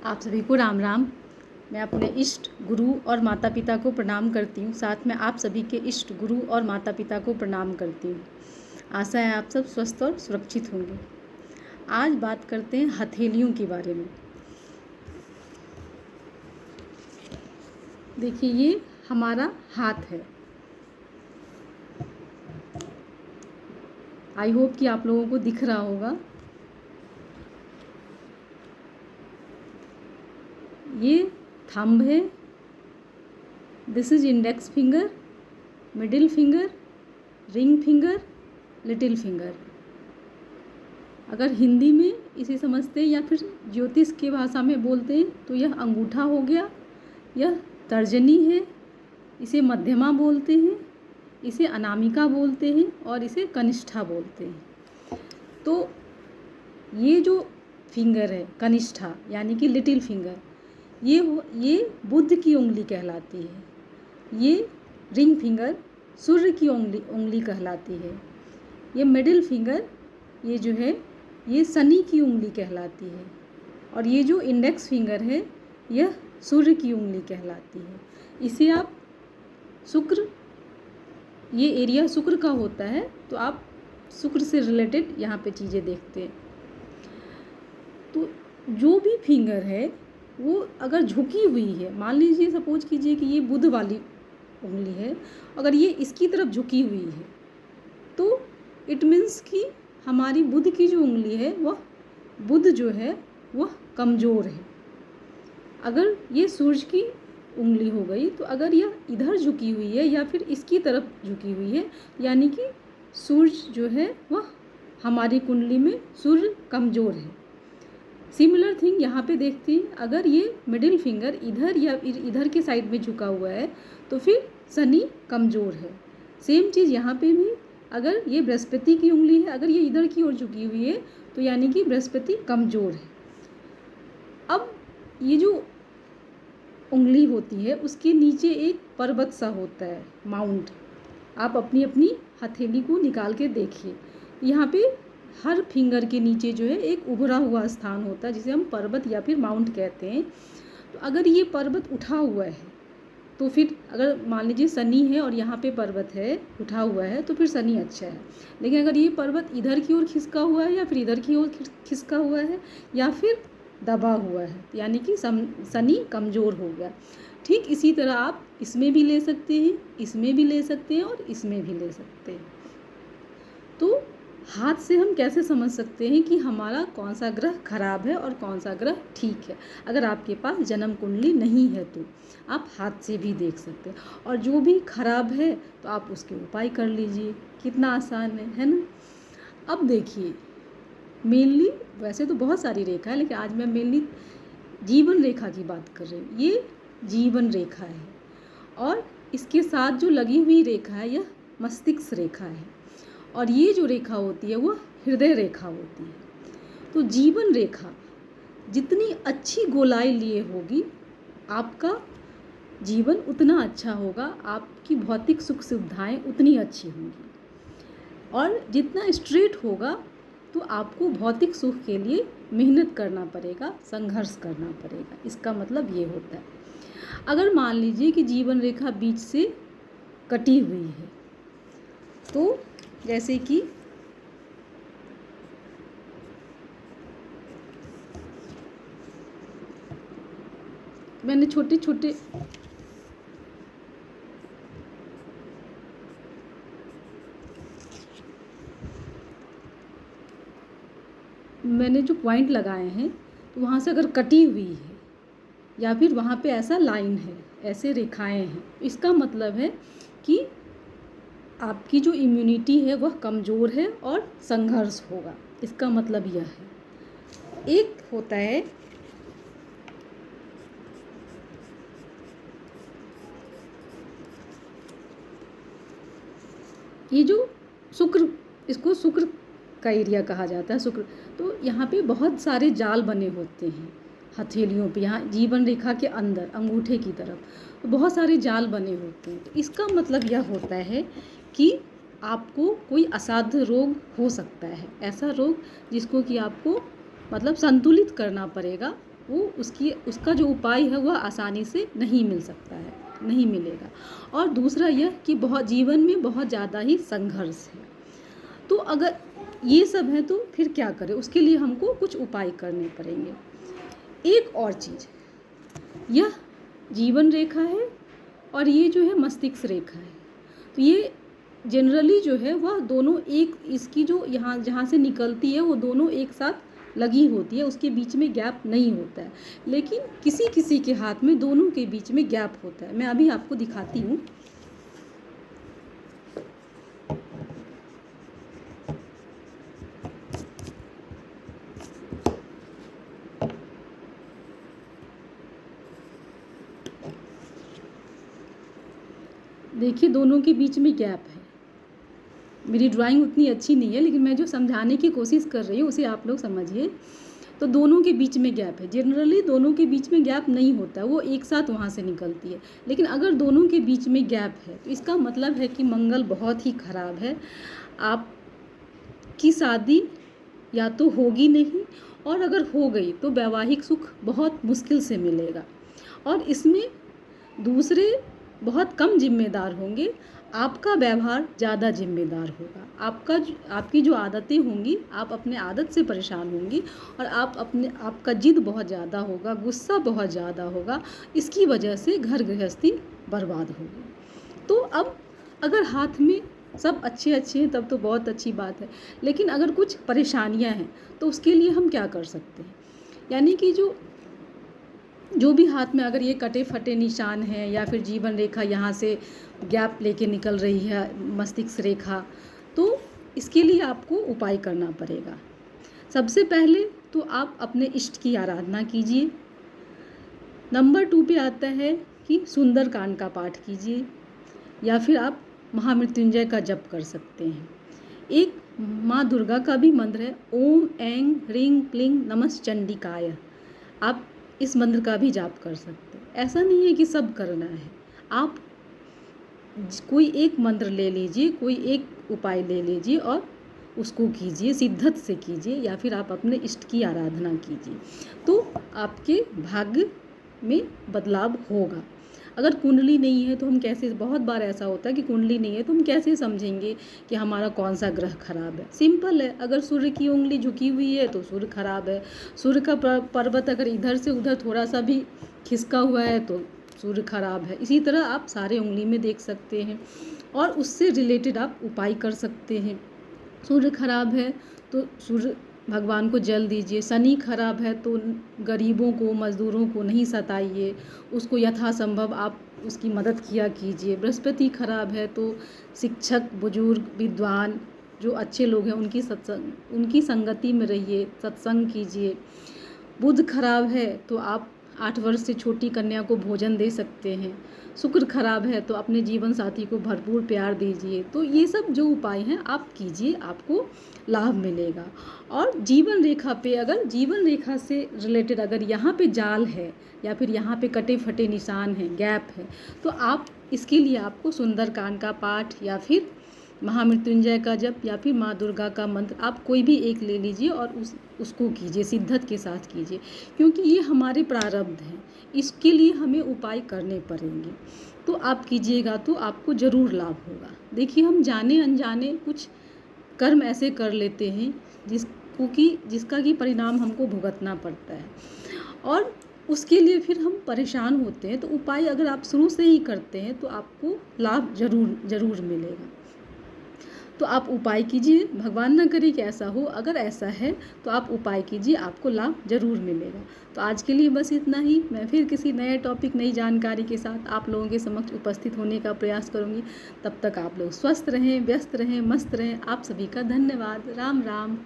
आप सभी को राम राम। मैं अपने इष्ट गुरु और माता पिता को प्रणाम करती हूँ। साथ में आप सभी के इष्ट गुरु और माता पिता को प्रणाम करती हूँ। आशा है आप सब स्वस्थ और सुरक्षित होंगे। आज बात करते हैं हथेलियों के बारे में। देखिए, ये हमारा हाथ है। आई होप कि आप लोगों को दिख रहा होगा। ये थंब है। This is index finger, middle finger, ring finger, little finger. अगर हिंदी में इसे समझते हैं या फिर ज्योतिष की भाषा में बोलते हैं तो यह अंगूठा हो गया, यह तर्जनी है, इसे मध्यमा बोलते हैं, इसे अनामिका बोलते हैं और इसे कनिष्ठा बोलते हैं। तो ये जो फिंगर है कनिष्ठा यानी कि लिटिल फिंगर, ये बुध की उंगली कहलाती है। ये रिंग फिंगर सूर्य की उंगली कहलाती है। ये मिडिल फिंगर ये जो है ये शनि की उंगली कहलाती है। और ये जो इंडेक्स फिंगर है यह सूर्य की उंगली कहलाती है। इसे आप शुक्र, ये एरिया शुक्र का होता है तो आप शुक्र से रिलेटेड यहाँ पे चीज़ें देखते हैं। तो जो भी फिंगर है वो अगर झुकी हुई है, मान लीजिए सपोज कीजिए कि ये बुध वाली उंगली है, अगर ये इसकी तरफ झुकी हुई है तो इट मीन्स कि हमारी बुध की जो उंगली है वह बुध जो है वह कमज़ोर है। अगर ये सूर्य की उंगली हो गई तो अगर यह इधर झुकी हुई है या फिर इसकी तरफ झुकी हुई है यानी कि सूर्य जो है वह हमारी कुंडली में सूर्य कमज़ोर है। सिमिलर थिंग यहाँ पे देखते हैं, अगर ये मिडिल फिंगर इधर या इधर के साइड में झुका हुआ है तो फिर शनि कमज़ोर है। सेम चीज़ यहाँ पे भी, अगर ये बृहस्पति की उंगली है, अगर ये इधर की ओर झुकी हुई है तो यानी कि बृहस्पति कमज़ोर है। अब ये जो उंगली होती है उसके नीचे एक पर्वत सा होता है, माउंट। आप अपनी अपनी हथेली को निकाल के देखिए, यहाँ पे हर फिंगर के नीचे जो है एक उभरा हुआ स्थान होता है जिसे हम पर्वत या फिर माउंट कहते हैं। तो अगर ये पर्वत उठा हुआ है तो फिर अगर मान लीजिए शनि है और यहाँ पे पर्वत है उठा हुआ है तो फिर शनि अच्छा है। लेकिन अगर ये पर्वत इधर की ओर खिसका हुआ है या फिर इधर की ओर खिसका हुआ है या फिर दबा हुआ है यानी कि शनि कमज़ोर हो गया। ठीक इसी तरह आप इसमें भी ले सकते हैं, इसमें भी ले सकते हैं और इसमें भी ले सकते हैं। तो हाथ से हम कैसे समझ सकते हैं कि हमारा कौन सा ग्रह खराब है और कौन सा ग्रह ठीक है? अगर आपके पास जन्म कुंडली नहीं है तो आप हाथ से भी देख सकते हैं। और जो भी खराब है तो आप उसके उपाय कर लीजिए। कितना आसान है ना? अब देखिए, मेनली वैसे तो बहुत सारी रेखा है लेकिन आज मैं मेनली जीवन रेखा की बात कर रही हूँ। ये जीवन रेखा है और इसके साथ जो लगी हुई रेखा है यह मस्तिष्क रेखा है और ये जो रेखा होती है वह हृदय रेखा होती है। तो जीवन रेखा जितनी अच्छी गोलाई लिए होगी आपका जीवन उतना अच्छा होगा, आपकी भौतिक सुख सुविधाएं उतनी अच्छी होंगी। और जितना स्ट्रेट होगा तो आपको भौतिक सुख के लिए मेहनत करना पड़ेगा, संघर्ष करना पड़ेगा। इसका मतलब ये होता है। अगर मान लीजिए कि जीवन रेखा बीच से कटी हुई है तो जैसे कि मैंने छोटे छोटे जो पॉइंट लगाए हैं तो वहाँ से अगर कटी हुई है या फिर वहाँ पे ऐसा लाइन है, ऐसे रेखाएं हैं, इसका मतलब है कि आपकी जो इम्यूनिटी है वह कमज़ोर है और संघर्ष होगा। इसका मतलब यह है। एक होता है ये जो शुक्र, इसको शुक्र का एरिया कहा जाता है, शुक्र। तो यहाँ पे बहुत सारे जाल बने होते हैं हथेलियों पे, यहाँ जीवन रेखा के अंदर अंगूठे की तरफ तो बहुत सारे जाल बने होते हैं। तो इसका मतलब यह होता है कि आपको कोई असाध्य रोग हो सकता है, ऐसा रोग जिसको कि आपको मतलब संतुलित करना पड़ेगा वो उसका जो उपाय है वह आसानी से नहीं मिल सकता है, नहीं मिलेगा। और दूसरा यह कि बहुत जीवन में बहुत ज़्यादा ही संघर्ष है। तो अगर ये सब है तो फिर क्या करें, उसके लिए हमको कुछ उपाय करने पड़ेंगे। एक और चीज़, यह जीवन रेखा है और ये जो है मस्तिष्क रेखा है। तो ये जनरली जो है वह दोनों एक, इसकी जो यहाँ जहाँ से निकलती है वो दोनों एक साथ लगी होती है, उसके बीच में गैप नहीं होता है। लेकिन किसी किसी के हाथ में दोनों के बीच में गैप होता है। मैं अभी आपको दिखाती हूँ। देखिए दोनों के बीच में गैप है। मेरी ड्राइंग उतनी अच्छी नहीं है, लेकिन मैं जो समझाने की कोशिश कर रही हूँ उसे आप लोग समझिए। तो दोनों के बीच में गैप है। जनरली दोनों के बीच में गैप नहीं होता, वो एक साथ वहाँ से निकलती है। लेकिन अगर दोनों के बीच में गैप है तो इसका मतलब है कि मंगल बहुत ही खराब है। आपकी शादी या तो होगी नहीं, और अगर हो गई तो वैवाहिक सुख बहुत मुश्किल से मिलेगा। और इसमें दूसरे बहुत कम जिम्मेदार होंगे, आपका व्यवहार ज़्यादा जिम्मेदार होगा। आपकी जो आदतें होंगी, आप अपने आदत से परेशान होंगी, और आपका जिद बहुत ज़्यादा होगा, गुस्सा बहुत ज़्यादा होगा। इसकी वजह से घर गृहस्थी बर्बाद होगी। तो अब अगर हाथ में सब अच्छे हैं तब तो बहुत अच्छी बात है। लेकिन अगर कुछ परेशानियां हैं तो उसके लिए हम क्या कर सकते हैं, यानी कि जो भी हाथ में अगर ये कटे फटे निशान हैं, या फिर जीवन रेखा यहाँ से गैप लेके निकल रही है, मस्तिष्क रेखा, तो इसके लिए आपको उपाय करना पड़ेगा। सबसे पहले तो आप अपने इष्ट की आराधना कीजिए। नंबर 2 पे आता है कि सुंदरकांड का पाठ कीजिए, या फिर आप महामृत्युंजय का जप कर सकते हैं। एक माँ दुर्गा का भी मंत्र है, ओम ऐं ह्रीं क्लीं नमश्चंडिकाय। आप इस मंत्र का भी जाप कर सकते हैं। ऐसा नहीं है कि सब करना है, आप कोई एक मंत्र ले लीजिए, कोई एक उपाय ले लीजिए और उसको कीजिए, शिद्दत से कीजिए, या फिर आप अपने इष्ट की आराधना कीजिए, तो आपके भाग्य में बदलाव होगा। अगर कुंडली नहीं है तो हम कैसे, बहुत बार ऐसा होता है कि कुंडली नहीं है तो हम कैसे समझेंगे कि हमारा कौन सा ग्रह खराब है। सिंपल है, अगर सूर्य की उंगली झुकी हुई है तो सूर्य खराब है। सूर्य का पर्वत अगर इधर से उधर थोड़ा सा भी खिसका हुआ है तो सूर्य खराब है। इसी तरह आप सारे उंगली में देख सकते हैं और उससे रिलेटेड आप उपाय कर सकते हैं। सूर्य खराब है तो सूर्य भगवान को जल दीजिए। शनि खराब है तो गरीबों को, मज़दूरों को नहीं सताइए, उसको यथासंभव आप उसकी मदद किया कीजिए। बृहस्पति खराब है तो शिक्षक, बुजुर्ग, विद्वान जो अच्छे लोग हैं उनकी संगति में रहिए, सत्संग कीजिए। बुध खराब है तो आप 8 वर्ष से छोटी कन्या को भोजन दे सकते हैं। शुक्र खराब है तो अपने जीवन साथी को भरपूर प्यार दीजिए। तो ये सब जो उपाय हैं आप कीजिए, आपको लाभ मिलेगा। और जीवन रेखा पे, अगर जीवन रेखा से रिलेटेड अगर यहाँ पे जाल है या फिर यहाँ पे कटे फटे निशान हैं, गैप है, तो आप इसके लिए आपको सुंदरकांड का पाठ या फिर महामृत्युंजय का जप या फिर माँ दुर्गा का मंत्र, आप कोई भी एक ले लीजिए और उसको कीजिए, शिद्दत के साथ कीजिए, क्योंकि ये हमारे प्रारब्ध हैं, इसके लिए हमें उपाय करने पड़ेंगे। तो आप कीजिएगा तो आपको ज़रूर लाभ होगा। देखिए, हम जाने अनजाने कुछ कर्म ऐसे कर लेते हैं जिसका कि परिणाम हमको भुगतना पड़ता है, और उसके लिए फिर हम परेशान होते हैं। तो उपाय अगर आप शुरू से ही करते हैं तो आपको लाभ ज़रूर मिलेगा। तो आप उपाय कीजिए, भगवान ना करे कि ऐसा हो, अगर ऐसा है तो आप उपाय कीजिए, आपको लाभ ज़रूर मिलेगा। तो आज के लिए बस इतना ही। मैं फिर किसी नए टॉपिक, नई जानकारी के साथ आप लोगों के समक्ष उपस्थित होने का प्रयास करूँगी। तब तक आप लोग स्वस्थ रहें, व्यस्त रहें, मस्त रहें। आप सभी का धन्यवाद। राम राम।